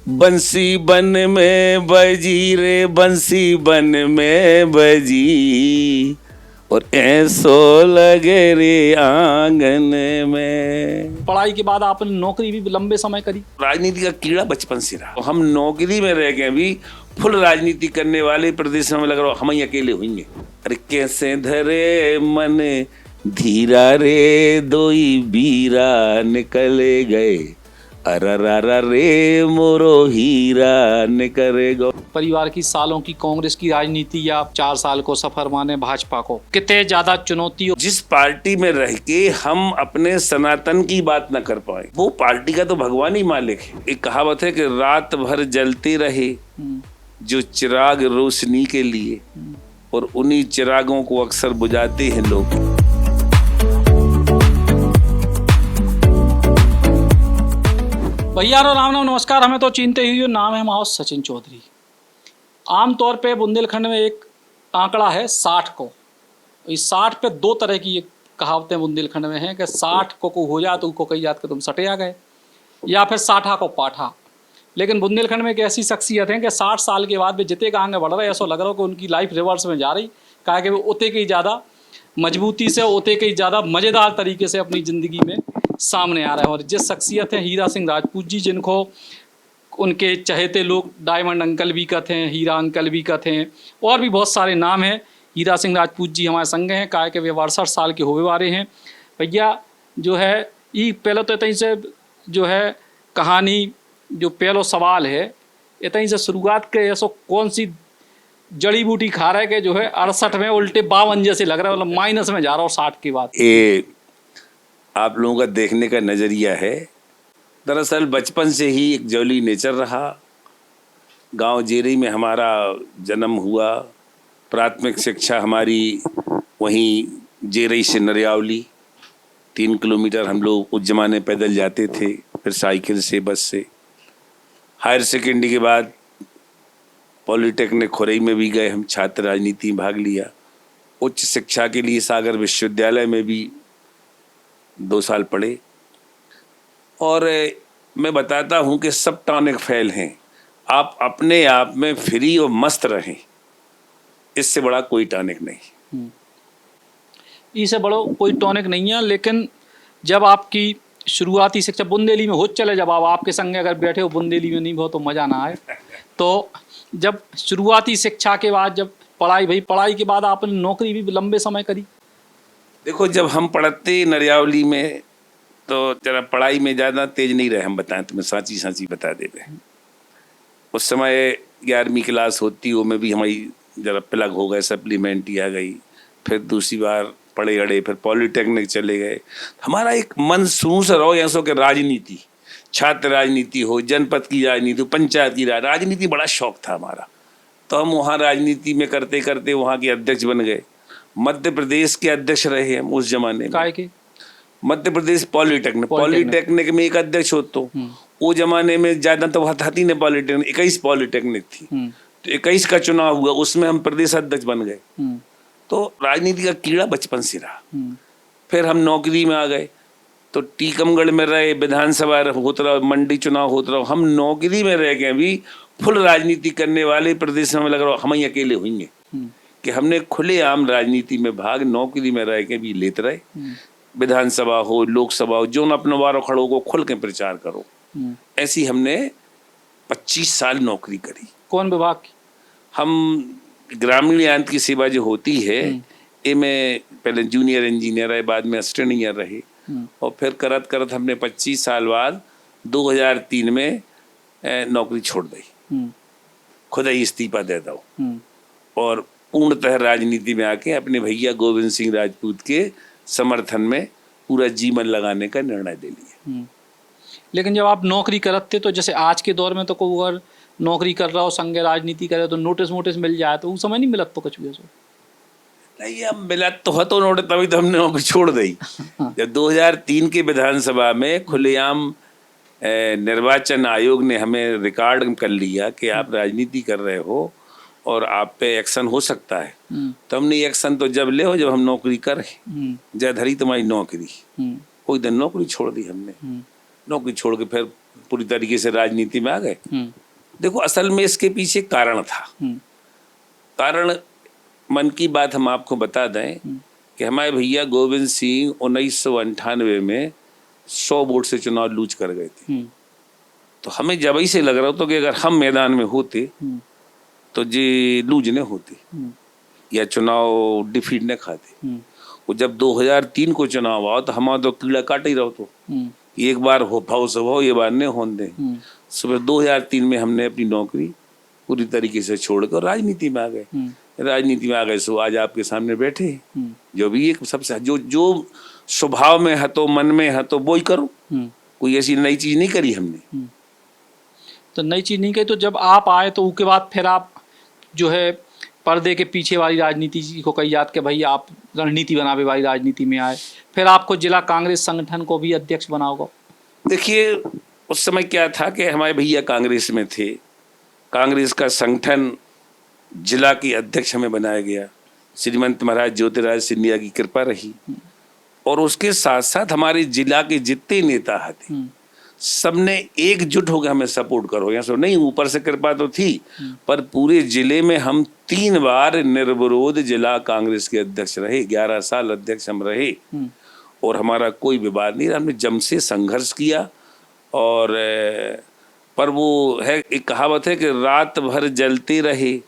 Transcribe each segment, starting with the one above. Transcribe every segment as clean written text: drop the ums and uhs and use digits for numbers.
बंसी बन में बजी रे, बंसी बन में बजी, और ऐसो लगे रे आंगन में। पढ़ाई के बाद आपने नौकरी भी लंबे समय करी। राजनीति का कीड़ा बचपन से रहा। हम नौकरी में रह गए, भी फुल राजनीति करने वाले प्रदेश में लग रहा हम ही अकेले होंगे। अरे कैसे धरे मन धीरा रे, दोई बीरा निकले गए, अररा रे मोरो हीरा निकले गो। परिवार की सालों की कांग्रेस की राजनीति या 4 साल को सफर माने भाजपा को, कितने ज्यादा चुनौती। जिस पार्टी में रह के हम अपने सनातन की बात न कर पाए, वो पार्टी का तो भगवान ही मालिक है। एक कहावत है कि रात भर जलते रहे जो चिराग रोशनी के लिए, और उन्हीं चिरागों को अक्सर बुझाते हैं लोग। भैया राम राम नमस्कार। हमें तो चिंते ही हो, नाम है हमारा सचिन चौधरी। आमतौर पे बुंदेलखंड में एक आंकड़ा है 60 को। इस 60 पे दो तरह की कहावतें बुंदेलखंड में हैं कि 60 को हो जा तो कही जात के तुम सटे आ गए, या फिर 60 को पाठा। लेकिन बुंदेलखंड में एक ऐसी शख्सियत है कि 60 साल के बाद भी जितने का आगे बढ़ रहे, ऐसा लग रहा हो कि उनकी लाइफ रिवर्स में जा रही। कहा कि वो उतने की ज़्यादा मजबूती से, उतने की ज़्यादा मज़ेदार तरीके से अपनी ज़िंदगी में सामने आ रहे हैं। और जिस शख्सियत है हीरा सिंह राजपूत जी, जिनको उनके चहेते लोग डायमंड अंकल भी कहते हैं, हीरा अंकल भी कहते हैं, और भी बहुत सारे नाम हैं। हीरा सिंह राजपूत जी हमारे संग हैं, कहा कि वे 62 साल के होने वाले हैं। भैया जो है ये पहले तो इतनी से जो है कहानी, जो पहलो सवाल है इतनी से शुरुआत के, ऐसो कौन सी जड़ी बूटी खा रहे कि जो है 68 में उल्टे 52 जैसे लग रहा है, मतलब माइनस में जा रहा हो 60 की बात। ये आप लोगों का देखने का नजरिया है। दरअसल बचपन से ही एक जौली नेचर रहा। गांव जेरी में हमारा जन्म हुआ। प्राथमिक शिक्षा हमारी वहीं जेरी से नरियावली, 3 किलोमीटर हम लोग उस जमाने पैदल जाते थे, फिर साइकिल से, बस से। हायर सेकेंडरी के बाद पॉलिटेक्निक खुरई में भी गए हम, छात्र राजनीति में भाग लिया। उच्च शिक्षा के लिए सागर विश्वविद्यालय में भी 2 साल पढ़े। और मैं बताता हूँ कि सब टॉनिक फेल हैं। आप अपने आप में फ्री और मस्त रहें, इससे बड़ा कोई टॉनिक नहीं। इससे बड़ा कोई टॉनिक नहीं है। लेकिन जब आपकी शुरुआती शिक्षा बुंदेली में हो चले, जब आप आपके संग अगर बैठे हो बुंदेली में नहीं हो तो मज़ा ना आए। तो जब शुरुआती शिक्षा के बाद, जब पढ़ाई के बाद आपने नौकरी भी लंबे समय करी। देखो, जब हम पढ़ते नरियावली में तो जरा पढ़ाई में ज़्यादा तेज नहीं रहे। हम बताएं तुम्हें साची बता देते हैं। उस समय 11वीं क्लास होती, वो में भी हमारी जरा प्लग हो गए, सप्लीमेंट्री आ गई। फिर दूसरी बार पढ़े अड़े, फिर पॉलिटेक्निक चले गए। हमारा एक मन शुरू से रहो ऐसो कि राजनीति, छात्र राजनीति हो, जनपद की राजनीति हो, पंचायत की राजनीति, बड़ा शौक था हमारा। तो हम वहाँ राजनीति में करते करते वहाँ के अध्यक्ष बन गए। मध्य प्रदेश के अध्यक्ष रहे हम उस जमाने में। मध्य प्रदेश पॉलिटेक्निक में एक अध्यक्ष हो, तो वो जमाने में ज्यादा तो था नहीं पॉलिटेक्निक, 21 पॉलिटेक्निक थी। तो 21 का चुनाव हुआ, उसमें हम प्रदेश अध्यक्ष बन गए। तो राजनीति का कीड़ा बचपन से रहा। फिर हम नौकरी में आ गए, तो टीकमगढ़ में रहे, विधानसभा होता रहा, मंडी चुनाव होता रहा। हम नौकरी में रह गए, भी फुल राजनीति करने वाले प्रदेश में लग रहा हम ही अकेले होंगे कि हमने खुले आम राजनीति में भाग नौकरी में रह के भी लेते रहे। विधानसभा हो, लोकसभा हो, जो न अपने वारों खड़ो को खुल के प्रचार करो। ऐसी हमने 25 साल नौकरी करी। कौन विभाग की? हम ग्रामीण यांत्रिक की सेवा जो होती है, ये में पहले जूनियर इंजीनियर है, बाद में असिस्टेंट इंजीनियर रहे। और फिर करत करत हमने 25 साल बाद 2003 में नौकरी छोड़ दी, खुद ही इस्तीफा दे दो, और पूर्णतः राजनीति में आके अपने भैया गोविंद सिंह राजपूत के समर्थन में पूरा जीवन लगाने का निर्णय ले लिया। लेकिन जब आप नौकरी करते, तो जैसे आज के दौर में तो कोई अगर नौकरी कर रहा हो, संग राजनीति करे, तो नोटिस मिल जाए, तो उस समय नहीं मिलत तो कुछ भी? नहीं, अब मिला तो नोटिस, तभी तो हमने नौकरी छोड़ दी। जब 2003 के विधानसभा में खुलेआम निर्वाचन आयोग ने हमें रिकॉर्ड कर लिया कि आप राजनीति कर रहे हो और आप पे एक्शन हो सकता है, तो हमने एक्शन तो जब ले हो जब हम नौकरी करें। जय धरी तुम्हारी नौकरी, कोई दिन नौकरी छोड़ दी हमने। नौकरी छोड़ के फिर पूरी तरीके से राजनीति में आ गए। देखो असल में इसके पीछे कारण था। कारण मन की बात हम आपको बता दें कि हमारे भैया गोविंद सिंह 1998 में 100 वोट से चुनाव लूज कर गए थे। तो हमें जब ही से लग रहा था कि अगर हम मैदान में होते तो जी लूज न होते या चुनाव डिफीट न खाते। वो जब 2003 को चुनाव आओ तो हमारा तो कीड़ा काट ही रहो। तो एक बार हो भाव स्वभाव ये बार नहीं होने दें। सुबह 2003 में हमने अपनी नौकरी पूरी तरीके से छोड़कर राजनीति में आ गए। राजनीति में आ गए सो आज आपके सामने बैठे। जो भी एक सबसे जो स्वभाव में है तो मन में है तो वो ही करो। कोई ऐसी नई चीज नहीं करी हमने। तो नई चीज नहीं कही। तो जब आप आए तो उसके बाद फिर आप जो है पर्दे के पीछे वाली राजनीति को कही जात के भाई आप रणनीति बनावे वाली राजनीति में आए। फिर आपको जिला कांग्रेस संगठन को भी अध्यक्ष बनाओगे। देखिए उस समय क्या था कि हमारे भैया कांग्रेस में थे। कांग्रेस का संगठन जिला की अध्यक्ष हमें बनाया गया। श्रीमंत महाराज ज्योतिराज सिंधिया की कृपा रही और उसके साथ साथ हमारे जिला के जितने नेता थे सबने एकजुट होकर हमें सपोर्ट करो। यहाँ सो नहीं ऊपर से कृपा तो थी पर पूरे जिले में हम 3 बार निर्विरोध जिला कांग्रेस के अध्यक्ष रहे। 11 साल अध्यक्ष हम रहे और हमारा कोई विवाद नहीं। हमने जम से संघर्ष किया और पर वो है एक कहावत है कि रात भर जलते रहे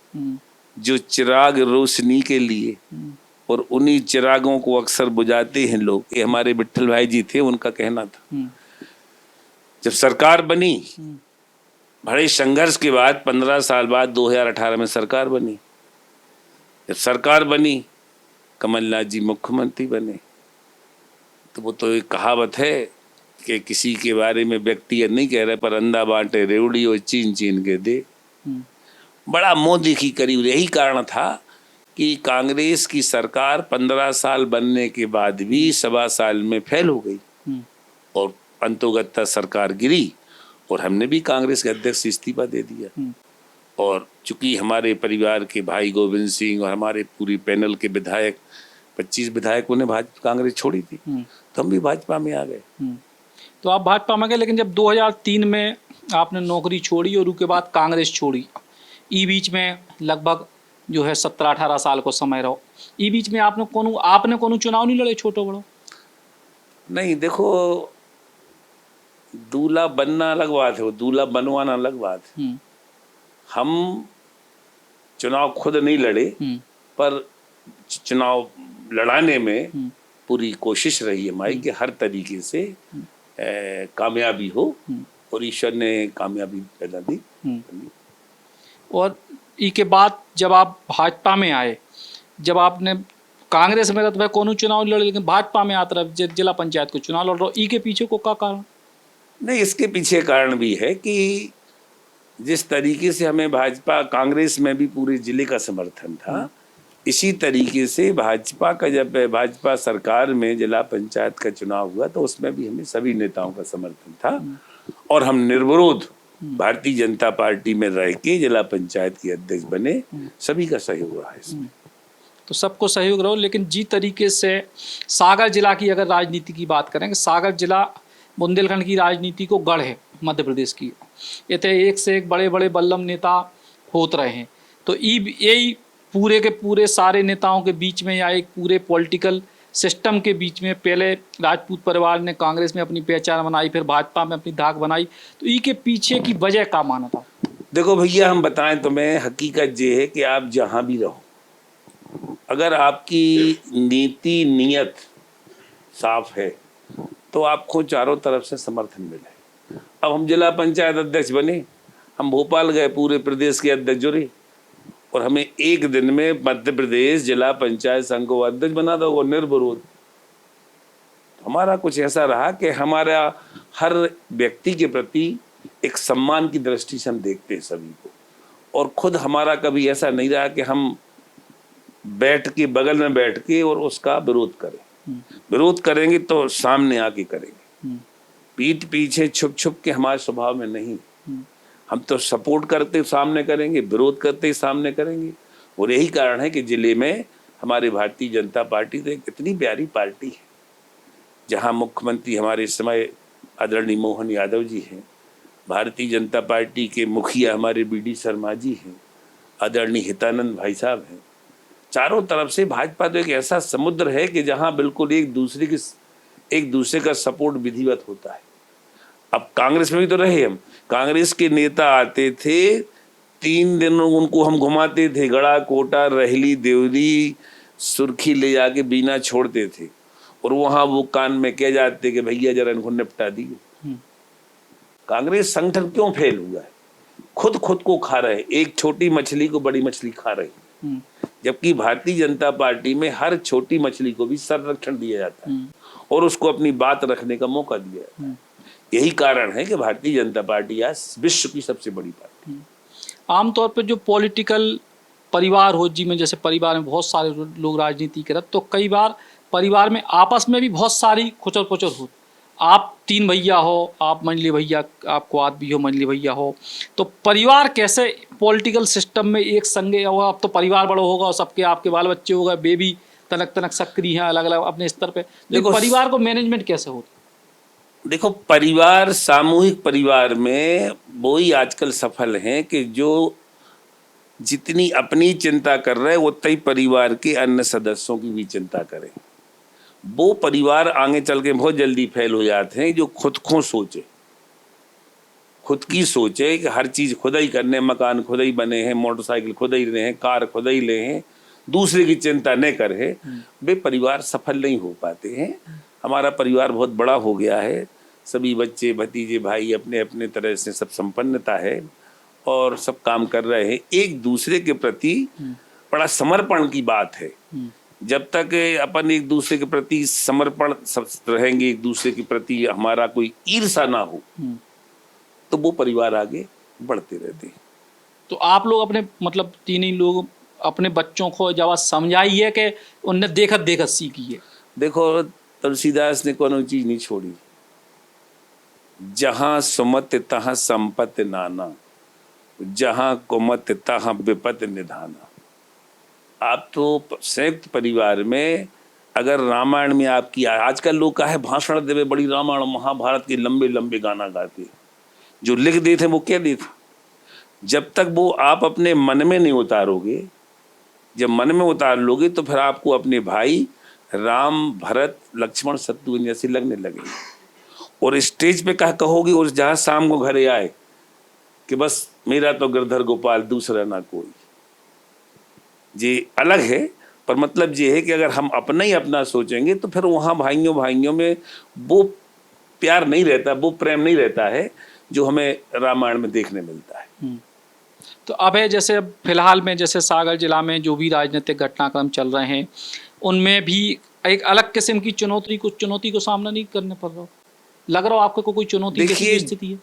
जो चिराग रोशनी के लिए और उन्हीं चिरागों को अक्सर बुझाते हैं लोग। ये हमारे विट्ठल भाई जी थे, उनका कहना था। जब सरकार बनी बड़े संघर्ष के बाद 15 साल बाद 2018 में सरकार बनी। जब सरकार बनी कमलनाथ जी मुख्यमंत्री बने तो वो तो एक कहावत है कि किसी के बारे में व्यक्तिगत नहीं कह रहे पर अंधा बांटे रेवड़ी और चीन चीन के दे। बड़ा मोदी की करीब। यही कारण था कि कांग्रेस की सरकार 15 साल बनने के बाद भी 1.25 साल में फेल हो गई और अंतोगत्ता सरकार गिरी और हमने भी कांग्रेस के अध्यक्ष से इस्तीफा दे दिया। और चूंकि हमारे परिवार के भाई गोविंद सिंह और हमारे पूरी पैनल के विधायक 25 विधायकों ने भाजपा कांग्रेस छोड़ी थी तो हम भी भाजपा में आ गए। तो आप भाजपा में गए लेकिन जब 2003 में आपने नौकरी छोड़ी और उसके बाद कांग्रेस छोड़ी, ई बीच में लगभग जो है 17-18 साल को समय रहो। ई बीच में आपने कोनो चुनाव नहीं लड़े छोटो बड़ो? नहीं देखो दूल्हा बनना अलग बात है, वो दूल्हा बनवाना अलग बात है। हम चुनाव खुद नहीं लड़े पर चुनाव लड़ाने में पूरी कोशिश रही है हमारी कि हर तरीके से कामयाबी हो और ईश्वर ने कामयाबी पैदा दी। और इसके बाद जब आप भाजपा में आए, जब आपने कांग्रेस में तो कोनो चुनाव लड़े लेकिन भाजपा में आते रहे जिला पंचायत को चुनाव लड़ रहे हो, ई के पीछे को क्या कारण? नहीं इसके पीछे कारण भी है कि जिस तरीके से हमें भाजपा कांग्रेस में भी पूरे जिले का समर्थन था, इसी तरीके से भाजपा का जब भाजपा सरकार में जिला पंचायत का चुनाव हुआ तो उसमें भी हमें सभी नेताओं का समर्थन था और हम निर्विरोध भारतीय जनता पार्टी में रह के जिला पंचायत के अध्यक्ष बने। सभी का सहयोग रहा है इसमें। तो सबको सहयोग रहो। लेकिन जी तरीके से सागर जिला की अगर राजनीति की बात करें, सागर जिला बुंदेलखंड की राजनीति को गढ़ है मध्य प्रदेश की। इतने एक से एक बड़े बड़े बल्लम नेता होते रहे हैं। तो यही पूरे के पूरे सारे नेताओं के बीच में या एक पूरे पॉलिटिकल सिस्टम के बीच में पहले राजपूत परिवार ने कांग्रेस में अपनी पहचान बनाई, फिर भाजपा में अपनी धाक बनाई, तो ई के पीछे की वजह क्या माना था? देखो भैया हम बताएं तुम्हें, हकीकत ये है कि आप जहां भी रहो अगर आपकी नीति नियत साफ है तो आपको चारों तरफ से समर्थन मिले। अब हम जिला पंचायत अध्यक्ष बने, हम भोपाल गए, पूरे प्रदेश के अध्यक्ष जुड़े और हमें एक दिन में मध्य प्रदेश जिला पंचायत संघ को अध्यक्ष बना दो वो निर्विरोध। हमारा कुछ ऐसा रहा कि हमारा हर व्यक्ति के प्रति एक सम्मान की दृष्टि से हम देखते हैं सभी को, और खुद हमारा कभी ऐसा नहीं रहा कि हम बैठ के बगल में बैठ के और उसका विरोध करें। विरोध करेंगे तो सामने आके करेंगे, पीठ पीछे छुप छुप के हमारे स्वभाव में नहीं। हम तो सपोर्ट करते सामने करेंगे, विरोध करते सामने करेंगे। और यही कारण है कि जिले में हमारे भारतीय जनता पार्टी तो एक इतनी प्यारी पार्टी है, जहां मुख्यमंत्री हमारे इस समय आदरणीय मोहन यादव जी हैं, भारतीय जनता पार्टी के मुखिया हमारे बीडी शर्मा जी हैं, आदरणीय हितानंद भाई साहब हैं। चारों तरफ से भाजपा तो एक ऐसा समुद्र है कि जहां बिल्कुल एक दूसरे का सपोर्ट विधिवत होता है। अब कांग्रेस में भी तो रहे हम, कांग्रेस के नेता आते थे, 3 दिन उनको हम घुमाते थे, गड़ा कोटा रहली देवरी सुर्खी ले जाके बीना छोड़ते थे, और वहां वो कान में कह जाते कि भैया जरा इनको निपटा दिए। कांग्रेस संगठन क्यों फेल हुआ है? खुद को खा रहे, एक छोटी मछली को बड़ी मछली खा रही, जबकि भारतीय जनता पार्टी में हर छोटी मछली को भी संरक्षण दिया जाता है और उसको अपनी बात रखने का मौका दिया जाता है। यही कारण है कि भारतीय जनता पार्टी आज विश्व की सबसे बड़ी पार्टी। आमतौर पर जो पॉलिटिकल परिवार हो जी में, जैसे परिवार में बहुत सारे लोग राजनीति करते, तो कई बार परिवार में आपस में भी बहुत सारी खुचर पुचर हो। आप 3 भैया हो, आप मंजली भैया, आपको आप भी हो, मंजली भैया हो, तो परिवार कैसे पॉलिटिकल सिस्टम में एक संगे हो? अब तो परिवार बड़ा होगा और सबके आपके बाल बच्चे हो गए, बेबी तनक सक्रिय हैं अलग अलग अपने स्तर पे, देखो परिवार को मैनेजमेंट कैसे होता? देखो, परिवार, सामूहिक परिवार में वो ही आजकल सफल हैं कि जो जितनी अपनी चिंता कर रहे हैं उतना ही परिवार के अन्य सदस्यों की भी चिंता करें। वो परिवार आगे चल के बहुत जल्दी फेल हो जाते हैं जो खुद को सोचे, खुद की सोचे कि हर चीज खुद ही करने, मकान खुद ही बने हैं, मोटरसाइकिल खुद ही रहे हैं, कार खुद ही ले हैं, दूसरे की चिंता न करे, वे परिवार सफल नहीं हो पाते हैं। हमारा परिवार बहुत बड़ा हो गया है, सभी बच्चे भतीजे भाई अपने अपने तरह से सब संपन्नता है और सब काम कर रहे हैं। एक दूसरे के प्रति बड़ा समर्पण की बात है। जब तक अपन एक दूसरे के प्रति समर्पण रहेंगे, एक दूसरे के प्रति हमारा कोई ईर्षा ना हो, तो वो परिवार आगे बढ़ते रहते हैं। तो आप लोग अपने मतलब 3 ही लोग अपने बच्चों को जब समझाइए कि उनने देखत सीखी है। देखो, तुलसीदास ने कोनो चीज नहीं छोड़ी, जहां सुमत तहां संपत्ति नाना, जहां कुमत तहां विपत निधाना। आप तो संयुक्त परिवार में अगर रामायण में आपकी, आजकल लोग का है भाषण देवे बड़ी रामायण महाभारत के लंबे लंबे गाना गाते, जो लिख देते वो क्या देते, जब तक वो आप अपने मन में नहीं उतारोगे, जब मन में उतार लोगे तो फिर आपको अपने भाई राम भरत लक्ष्मण शत्रुघ्न जैसे लगने लगे, और स्टेज पे कहोगे और जहां शाम को घरे आए कि बस मेरा तो गिरधर गोपाल दूसरा ना कोई। ये अलग है, पर मतलब ये है कि अगर हम अपना ही अपना सोचेंगे तो फिर वहां भाइयों में वो प्यार नहीं रहता, वो प्रेम नहीं रहता है जो हमें रामायण में देखने मिलता है। तो अब है जैसे फिलहाल में जैसे सागर जिला में जो भी राजनीतिक घटनाक्रम चल रहे हैं, उनमें भी एक अलग किस्म की चुनौती को सामना नहीं करने पड़ रहा, लग रहा हो आपको कोई चुनौती की स्थिति है?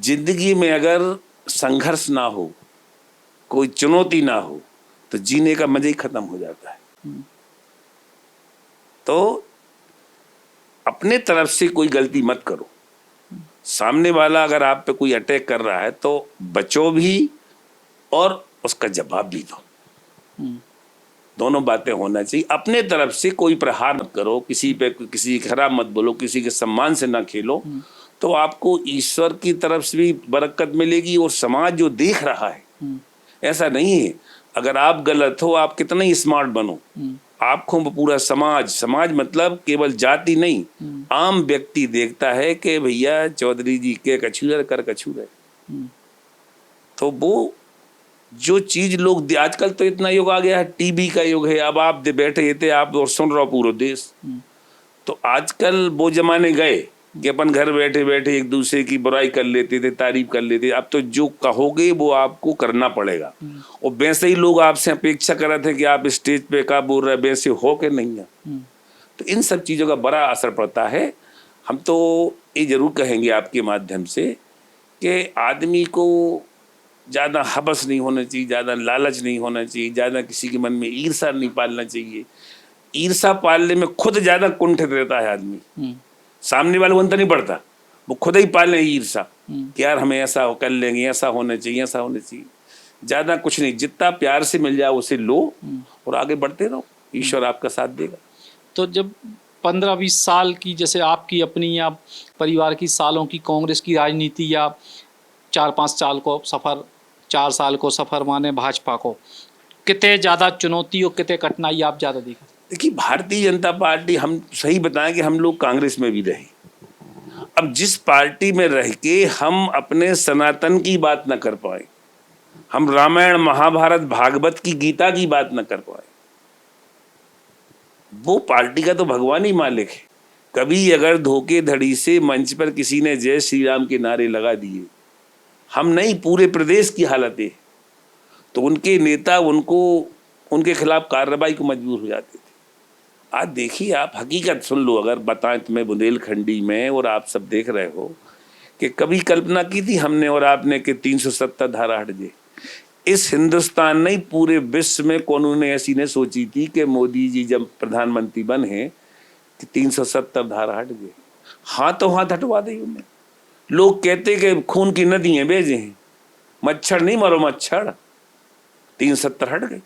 जिंदगी में अगर संघर्ष ना हो, कोई चुनौती ना हो, तो जीने का मजा ही खत्म हो जाता है। तो अपने तरफ से कोई गलती मत करो, सामने वाला अगर आप पे कोई अटैक कर रहा है तो बचो भी और उसका जवाब भी दो, दोनों बातें होना चाहिए। अपने तरफ से कोई प्रहार मत करो, किसी पे किसी खराब मत बोलो, किसी के सम्मान से ना खेलो, तो आपको ईश्वर की तरफ से भी बरकत मिलेगी और समाज जो देख रहा है, ऐसा नहीं है अगर आप गलत हो, आप कितना ही स्मार्ट बनो, आपको पूरा समाज मतलब केवल जाति नहीं, आम व्यक्ति देखता है कि भैया चौधरी जी के कछूर कर कछूर है। तो वो जो चीज लोग, आजकल तो इतना युग आ गया है, टीवी का युग है, अब आप बैठे थे आप और सुन रहे हो पूरा देश। तो आजकल वो जमाने गए कि अपन घर बैठे बैठे एक दूसरे की बुराई कर लेते थे, तारीफ कर लेते। अब तो जो कहोगे वो आपको करना पड़ेगा, और वैसे ही लोग आपसे अपेक्षा कर रहे थे कि आप स्टेज पे क्या बोल रहे, वैसे हो के नहीं है। तो इन सब चीजों का बड़ा असर पड़ता है। हम तो ये जरूर कहेंगे आपके माध्यम से कि आदमी को ज्यादा हबस नहीं होना चाहिए, ज्यादा लालच नहीं होना चाहिए, ज्यादा किसी के मन में ईर्षा नहीं पालना चाहिए। ईर्षा पालने में खुद ज्यादा कुंठित रहता है आदमी, सामने वाले को अंतर नहीं पड़ता, वो खुद ही पाले ईर्षा कि यार हमें ऐसा कर लेंगे, ऐसा होना चाहिए, ऐसा होना चाहिए। ज्यादा कुछ नहीं, जितना प्यार से मिल जाए उसे लो और आगे बढ़ते रहो, ईश्वर आपका साथ देगा। तो जब 15-20 साल की जैसे आपकी अपनी या परिवार की सालों की कांग्रेस की राजनीति या 4-5 साल को सफ़र 4 साल को सफ़र माने भाजपा को कितने ज़्यादा चुनौती और कितने कठिनाई आप ज़्यादा देखा? देखिए, भारतीय जनता पार्टी, हम सही बताएं कि हम लोग कांग्रेस में भी रहे। अब जिस पार्टी में रह के हम अपने सनातन की बात न कर पाए, हम रामायण महाभारत भागवत की गीता की बात न कर पाए, वो पार्टी का तो भगवान ही मालिक है। कभी अगर धोखेधड़ी से मंच पर किसी ने जय श्री राम के नारे लगा दिए, हम नहीं पूरे प्रदेश की हालत है, तो उनके नेता उनके खिलाफ कार्रवाई को मजबूर हो जाते थे। आज देखिए, आप हकीकत सुन लो, अगर बताएं तुम्हें बुंदेलखंडी में, और आप सब देख रहे हो कि कभी कल्पना की थी हमने और आपने कि 370 धारा हट जाए। इस हिंदुस्तान नहीं, पूरे विश्व में कौन ने ऐसी ने सोची थी कि मोदी जी जब प्रधानमंत्री बने कि 370 धारा हट गए। हाथों हाथ हटवा दी उन्हें। लोग कहते कि खून की नदियां बेजे हैं, मच्छर नहीं मरो मच्छर। 370 हट गए।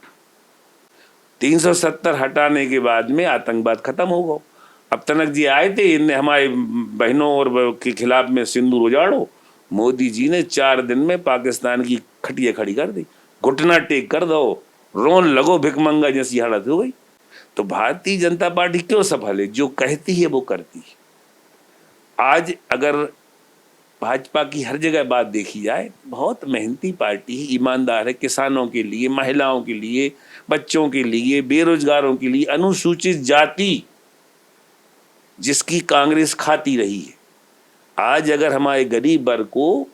370 हटाने के बाद में आतंकवाद खत्म हो गया। अब तनक जी आए थे, इनने हमारे बहनों और के खिलाफ में सिंदूर उजाड़ो। मोदी जी ने 4 दिन में पाकिस्तान की खटिया खड़ी कर दी। घुटना टेक कर दो, रोन लगो, भिकमंगा जैसी हालत हो गई। तो भारतीय जनता पार्टी क्यों सफल है? जो कहती है वो करती है। आज अगर भाजपा की हर जगह बात देखी जाए, बहुत मेहनती पार्टी है, ईमानदार है, किसानों के लिए, महिलाओं के लिए, बच्चों के लिए, बेरोजगारों के लिए, अनुसूचित जाति जिसकी कांग्रेस खाती रही है। आज अगर हमारे गरीब वर्ग को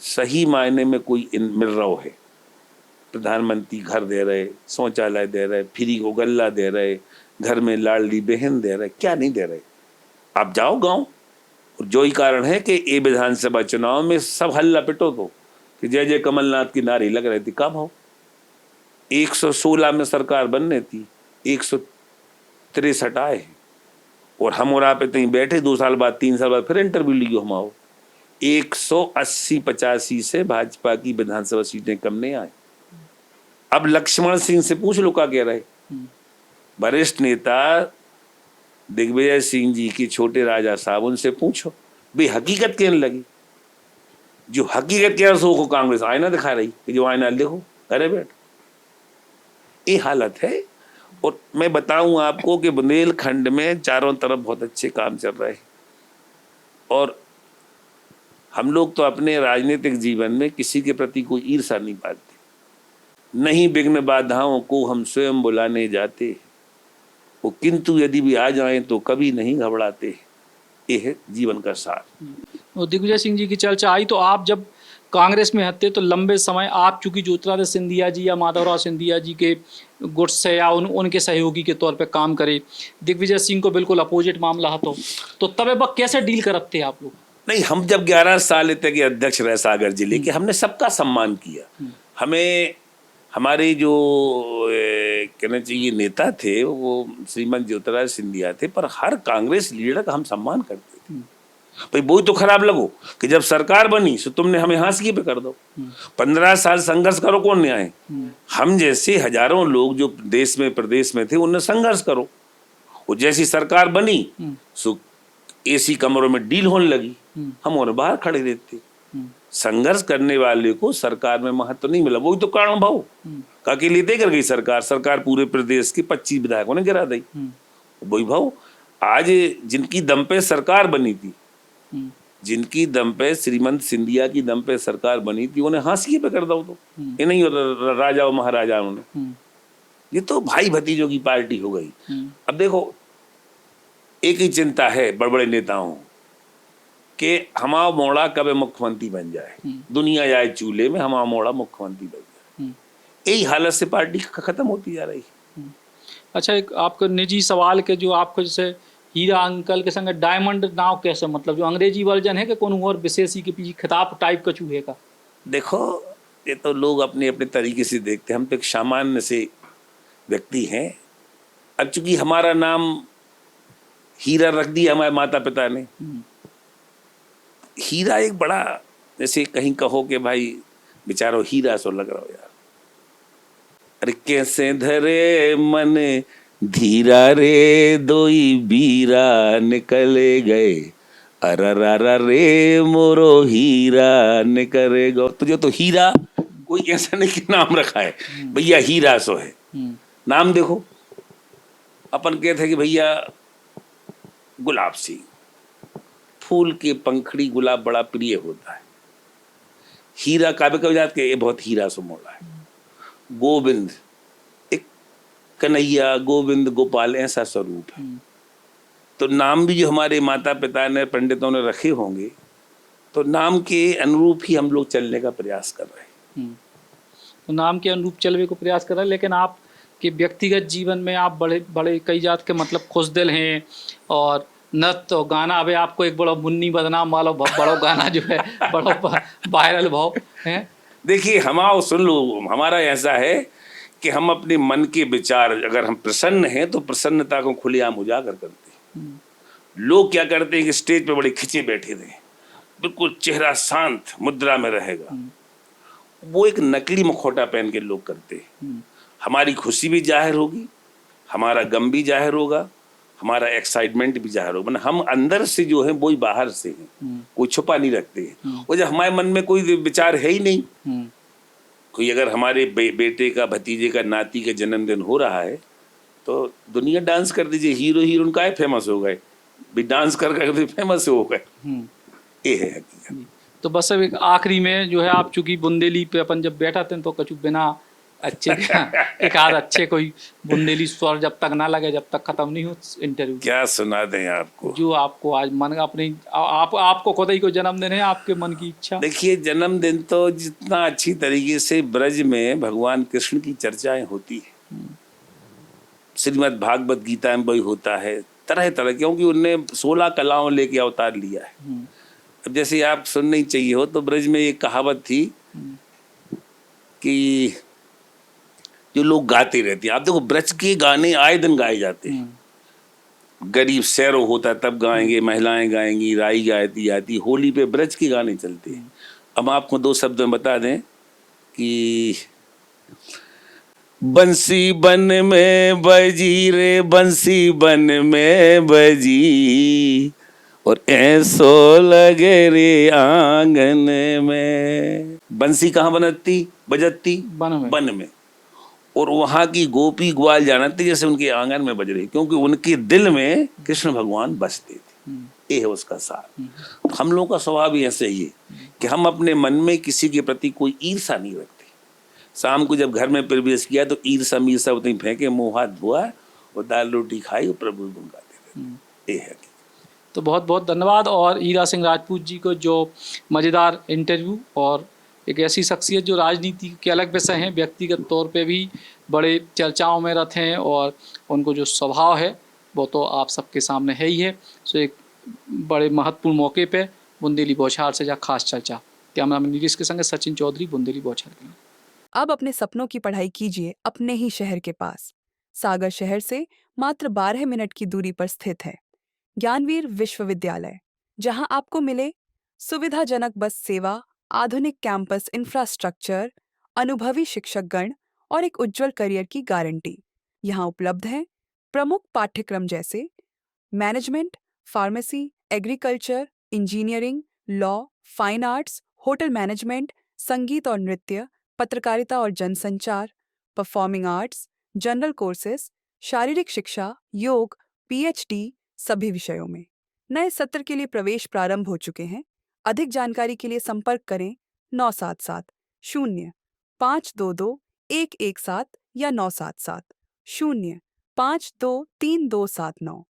सही मायने में कोई मिल रहा है, प्रधानमंत्री घर दे रहे, शौचालय दे रहे, फ्री को गल्ला दे रहे, घर में लाडली बहन दे रहे, क्या नहीं दे रहे? आप जाओ गांव, जो ही कारण है कि ये विधानसभा चुनाव में सब हल्ला पिटो तो कि जय जय कमलनाथ की नारे लग रही थी। कब हो? 116 में सरकार बनने थी, 163 आए हैं, और हम और आप कहीं बैठे 2 साल बाद 3 साल बाद फिर इंटरव्यू लियो हम आओ। 180-85 से भाजपा की विधानसभा सीटें कम नहीं आए। अब लक्ष्मण सिंह से पूछ लो क्या कह रहे। वरिष्ठ नेता दिग्विजय सिंह जी की छोटे राजा साहब, उनसे पूछो भाई हकीकत कहने लगी। जो हकीकत कह रहा को कांग्रेस आईना दिखा रही कि जो आईना देखो, अरे बैठ, ये हालत है। और मैं बताऊं आपको कि बुंदेलखंड में चारों तरफ बहुत अच्छे काम चल रहे हैं, और हम लोग तो अपने राजनीतिक जीवन में किसी के प्रति कोई ईर्षा नहीं पालते। नहीं विघ्न बाधाओं को हम स्वयं बुलाने जाते, वो किंतु यदि भी आ जाएं तो कभी नहीं घबराते। ये है जीवन का सार। और दिग्विजय सिंह जी की चर्चा आई तो आप जब कांग्रेस में हते तो लंबे समय आप चूंकि ज्योतिरादित्य सिंधिया जी या माधवराव सिंधिया जी के गुट से या उनके सहयोगी के तौर पे काम करे, दिग्विजय सिंह को बिल्कुल अपोजिट मामला था, तो तब वक्त कैसे डील करते आप लोग? नहीं, हम जब 11 साल तक के अध्यक्ष रहे सागर जिले के, हमने सबका सम्मान किया। हमें हमारे जो कहना चाहिए नेता थे वो श्रीमंत ज्योतिरादित्य सिंधिया थे, पर हर कांग्रेस लीडर का हम सम्मान करते थे। भाई वही तो खराब लगो कि जब सरकार बनी तो तुमने हमें हाशिए पे कर दो। 15 साल संघर्ष करो, कौन नहीं आए? हम जैसे हजारों लोग जो देश में प्रदेश में थे, उन्हें संघर्ष करो। वो जैसी सरकार बनी सो एसी कमरों में डील होने लगी, हम उन्हें बाहर खड़े रहते। संघर्ष करने वाले को सरकार में महत्व नहीं मिला। वही तो कारण भाव अकेले दे कर गई सरकार पूरे प्रदेश के 25 विधायकों ने गिरा दी। वही भाव आज जिनकी दम पे सरकार बनी थी, जिनकी दम पे श्रीमंत सिंधिया की दम पे सरकार बनी थी, उन्हें हाशिए पे कर दो। तो ये नहीं राजाओं महाराजाओं ने, ये तो भाई भतीजों की पार्टी हो गई। अब देखो, एक ही चिंता है बड़े बड़े नेताओं कि हमारा मोड़ा कब मुख्यमंत्री बन जाए, दुनिया जाए चूल्हे में, हमारा मोड़ा मुख्यमंत्री बन जाए। यही हालत से पार्टी खत्म होती जा रही है। अच्छा, एक आपका निजी सवाल के जो आपको जैसे हीरा अंकल के संग डायमंड नाव कैसे, मतलब जो अंग्रेजी वर्जन है कि कौन और विशेषी के पीछे खिताब टाइप का चूहे का? देखो, ये तो लोग अपने अपने तरीके से देखते हैं। हम तो एक सामान्य से व्यक्ति हैं। अब चूंकि हमारा नाम हीरा रख दिया हमारे माता पिता ने, हीरा एक बड़ा, जैसे कहीं कहो कि भाई बेचारो हीरा सो लग रहा हो यार। अरे कैसे धरे मन धीरा रे दोई बीरा निकले गए, अररा रे मोरो हीरा निकले गो। तुझे तो हीरा कोई ऐसा नहीं कि नाम रखा है भैया हीरा सो है, नाम देखो। अपन कहते हैं कि भैया गुलाब सिंह, फूल के पंखड़ी गुलाब बड़ा प्रिय होता है। हीरा काबे कब जात के ये बहुत हीरा सो मोड़ा है। गोविंद, एक कन्हैया गोविंद गोपाल ऐसा स्वरूप है। तो नाम भी जो हमारे माता पिता ने पंडितों ने रखे होंगे, तो नाम के अनुरूप ही हम लोग चलने का प्रयास कर रहे हैं। तो नाम के अनुरूप चलने को प्रयास कर रहे हैं, लेकिन आप के व्यक्तिगत जीवन में आप बड़े बड़े कई जात के मतलब खुशदिल हैं, और नृत्य और गाना अभी आपको एक बड़ा मुन्नी बदनाम वाला बड़ो गाना जो है बड़ो वायरल भाव है। देखिए हमारा सुन लो, हमारा ऐसा है कि हम अपने मन के विचार, अगर हम प्रसन्न हैं तो प्रसन्नता को खुलेआम उजागर करते हैं। लोग क्या करते हैं कि स्टेज पे बड़े खिंचे बैठे रहे, बिल्कुल चेहरा शांत मुद्रा में रहेगा, वो एक नकली मुखौटा पहन के लोग करते हैं। हमारी खुशी भी जाहिर होगी, हमारा गम भी जाहिर होगा, हमारा एक्साइटमेंट भी जाहिर होगा, हम अंदर से जो है वो ही बाहर से हैं, कोई छुपा नहीं रखते हैं। और जब हमारे मन में कोई विचार है ही नहीं, कोई अगर हमारे बेटे का, भतीजे का, नाती का जन्मदिन हो रहा है तो दुनिया डांस कर दीजिए, हीरो हीरोइन काहे फेमस हो गए, भी डांस कर फेमस हो गए। ये है हकीकत। तो बस अब एक आखिरी में जो है, आप चूंकि बुंदेली पे अपन जब बैठा थे तो कछु बिना अच्छे एक आध अच्छे कोई बुंदेली स्वर जब तक ना लगे, जब तक खत्म नहीं हो इंटरव्यू, क्या सुना दें आपको जो आपको आज मन अपनी आपको खुद ही को जन्मदिन है, आपके मन की इच्छा। देखिए जन्मदिन तो जितना अच्छी तरीके से ब्रज में भगवान कृष्ण की चर्चाएं होती है, श्रीमद् भागवत गीता में वही होता है, तरह तरह, क्योंकि उनने 16 कलाओं लेके अवतार लिया है। अब जैसे आप सुनना ही चाहिए हो तो ब्रज में एक कहावत थी कि जो लोग गाते रहते हैं, आप देखो ब्रज के गाने आए दिन गाए जाते हैं। गरीब सैरो होता तब गाएंगे, महिलाएं गाएंगी, राई गाती आती, होली पे ब्रज के गाने चलते हैं। अब आपको 2 शब्द में बता दें कि बंसी बन में बजी रे, बंसी बन में बजी, और ऐसो लगे रे आंगन में। बंसी कहाँ बजती बन में, और वहां की गोपी ग्वाल जानती जैसे उनके आंगन में बज रही, क्योंकि उनके दिल में कृष्ण भगवान बसते थे। ये है उसका सार। हम लोगों का स्वभाव ही ऐसे ही है कि हम अपने मन में किसी के प्रति कोई ईर्षा नहीं रखते। शाम को जब घर में प्रवेश किया तो ईर्षा मीर्षा उतनी फेंके, मुंह हाथ धोआ और दाल रोटी खाई और प्रभु गुण गाते रहते। ये है। तो बहुत बहुत धन्यवाद। और हीरा सिंह राजपूत जी को जो मज़ेदार इंटरव्यू, और एक ऐसी शख्सियत जो राजनीति के अलग विषय हैं, व्यक्तिगत तौर पे भी बड़े चर्चाओं में रहते हैं, और उनको जो स्वभाव है वो तो आप सबके सामने है ही है। सो एक बड़े महत्वपूर्ण मौके पे बुंदेली बौछार से जा खास चर्चा। कैमरामैन नीतीश के संग सचिन चौधरी, बुंदेली बौछार। अब अपने सपनों की पढ़ाई कीजिए अपने ही शहर के पास। सागर शहर से मात्र 12 मिनट की दूरी पर स्थित है ज्ञानवीर विश्वविद्यालय, जहां आपको मिले सुविधाजनक बस सेवा, आधुनिक कैंपस इंफ्रास्ट्रक्चर, अनुभवी शिक्षकगण और एक उज्जवल करियर की गारंटी। यहां उपलब्ध हैं प्रमुख पाठ्यक्रम जैसे management, pharmacy, agriculture, engineering, law, fine arts, hotel management, संगीत और नृत्य, पत्रकारिता और जनसंचार, परफॉर्मिंग आर्ट्स, जनरल कोर्सेज, शारीरिक शिक्षा, योग, पीएचडी सभी विषयों में। नए सत्र के लिए प्रवेश प्रारंभ हो चुके हैं। अधिक जानकारी के लिए संपर्क करें 977-0-522-117 या 977-0-523-279।